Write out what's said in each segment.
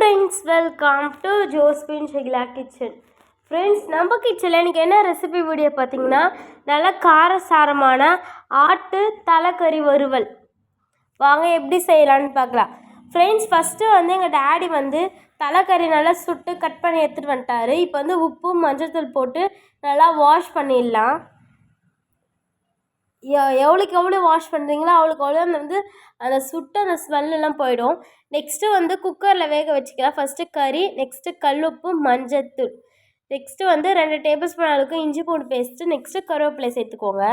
Friends, welcome to Josephine Shakila kitchen. Friends, நம்ம கிச்சனில் இன்றைக்கி என்ன ரெசிபி வீடியோ பார்த்தீங்கன்னா, நல்ல காரசாரமான ஆட்டு தலைக்கறி வறுவல். வாங்க எப்படி செய்யலான்னு பார்க்கலாம். ஃப்ரெண்ட்ஸ், ஃபஸ்ட்டு எங்கள் டேடி தலைக்கறி நல்லா சுட்டு கட் பண்ணி எடுத்துகிட்டு வந்துட்டார். இப்போ உப்பு மஞ்சள்தூள் போட்டு நல்லா வாஷ் பண்ணிடலாம். எவ்வளோக்கு எவ்வளோ வாஷ் பண்ணுறீங்களோ அவ்வளோக்கு அவ்வளோ அந்த சுட்ட அந்த ஸ்மெல்லாம் போயிடும். நெக்ஸ்ட்டு குக்கரில் வேக வச்சுக்கலாம். ஃபஸ்ட்டு கறி, நெக்ஸ்ட்டு கல்லுப்பு, மஞ்சத்தூள், நெக்ஸ்ட்டு 2 டேபிள் ஸ்பூன் அளவுக்கு இஞ்சி பூண்டு பேஸ்ட்டு, நெக்ஸ்ட்டு கருவேப்பிலை சேர்த்துக்கோங்க.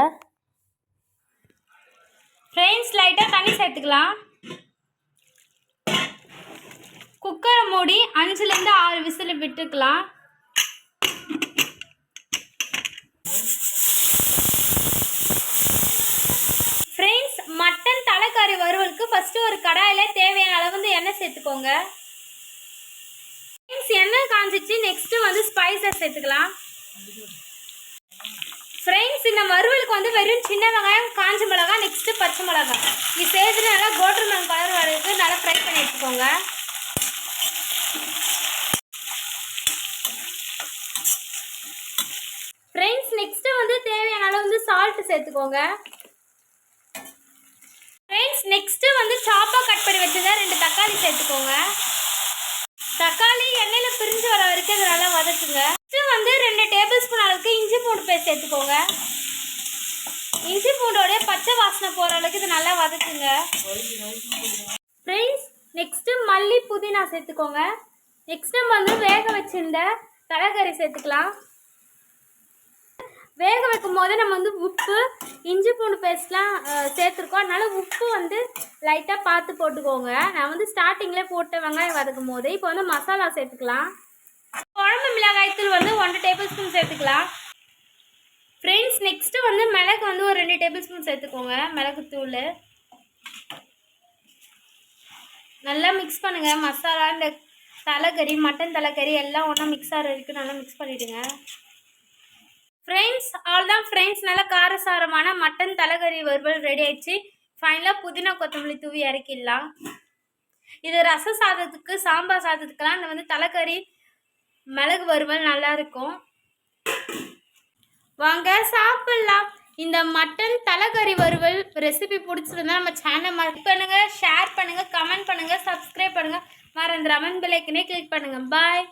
ஃப்ரெண்ட்ஸ், லைட்டாக தண்ணி சேர்த்துக்கலாம். குக்கரை மூடி 5லேருந்து 6 விசில் விட்டுக்கலாம். ஃப்ரெண்ட்ஸ், மட்டன் தலைக்கறி வறுவலுக்கு ஃபஸ்ட்டு ஒரு கடாயில் தேவையான அளவு எண்ணெய் சேர்த்துக்கோங்க. ஃப்ரெண்ட்ஸ், எண்ணெய் காஞ்சிச்சு. நெக்ஸ்ட்டு ஸ்பைசஸ் சேர்த்துக்கலாம். ஃப்ரெண்ட்ஸ், இந்த வறுவலுக்கு வெறும் சின்ன வெங்காயம், காஞ்ச மிளகாய், நெக்ஸ்ட்டு பச்சை மிளகாய் இது சேர்த்து நல்லா கோல்டன் ப்ரௌன் கலர் வரைக்கும் நல்லா ஃப்ரை பண்ணி எடுத்துக்கோங்க. ஃப்ரெண்ட்ஸ், நெக்ஸ்ட்டு தேவையான அளவு சால்ட் சேர்த்துக்கோங்க. ஃப்ரெண்ட்ஸ், நெக்ஸ்ட்டு சாப்பாக கட் பண்ணி வச்சுதான் 2 தக்காளி சேர்த்துக்கோங்க. தக்காளி எண்ணெயில் பிரிஞ்சு வர வரைக்கும் அதை நல்லா வதக்குங்க. நெக்ஸ்ட்டு 2 டேபிள் ஸ்பூன் அளவுக்கு இஞ்சி பூண்டு பேஸ்ட் சேர்த்துக்கோங்க. இஞ்சி பூண்டோடைய பச்சை வாசனை போகிற அளவுக்கு இது நல்லா வதக்குங்க. ஃப்ரெண்ட்ஸ், நெக்ஸ்ட்டு மல்லி புதினா சேர்த்துக்கோங்க. நெக்ஸ்ட்டு வேக வச்சிருந்த தலைக்கறி சேர்த்துக்கலாம். வேக வைக்கும் போது நம்ம உப்பு, இஞ்சி பூண்டு பேஸ்ட்லாம் சேர்த்துருக்கோம். அதனால் உப்பு லைட்டாக பார்த்து போட்டுக்கோங்க. நான் ஸ்டார்டிங்கில் போட்டு வெங்காயம் வதக்கும் போது இப்போ மசாலா சேர்த்துக்கலாம். குழம்பு மிளகாய்த்தூள் 1 டேபிள் ஸ்பூன் சேர்த்துக்கலாம். ஃப்ரெண்ட்ஸ், நெக்ஸ்ட்டு மிளகு ஒரு 2 டேபிள் ஸ்பூன் சேர்த்துக்கோங்க. மிளகுத்தூள் நல்லா மிக்ஸ் பண்ணுங்கள். மசாலா, இந்த தலைக்கறி, மட்டன் தலைக்கறி எல்லாம் ஒன்றா மிக்ஸ் ஆகிற வரைக்கும் நல்லா மிக்ஸ் பண்ணிவிடுங்க. ஃப்ரெண்ட்ஸ், அவ்வளோதான். ஃப்ரெண்ட்ஸ், நல்லா காரசாரமான மட்டன் தலைக்கறி வறுவல் ரெடி ஆயிடுச்சு. ஃபைனலாக புதினா கொத்தமல்லி தூவி இறக்கிடலாம். இது ரச சாதத்துக்கு, சாம்பார் சாதத்துக்கெல்லாம் இந்த தலைக்கறி மிளகு வறுவல் நல்லாயிருக்கும். வாங்க சாப்பிட்லாம். இந்த மட்டன் தலைக்கறி வறுவல் ரெசிபி பிடிச்சிருந்தா நம்ம சேனல் லைக் பண்ணுங்கள், ஷேர் பண்ணுங்கள், கமெண்ட் பண்ணுங்கள், சப்ஸ்கிரைப் பண்ணுங்கள். மறந்துடாம பெல் ஐக்கனை கிளிக் பண்ணுங்கள். பாய்.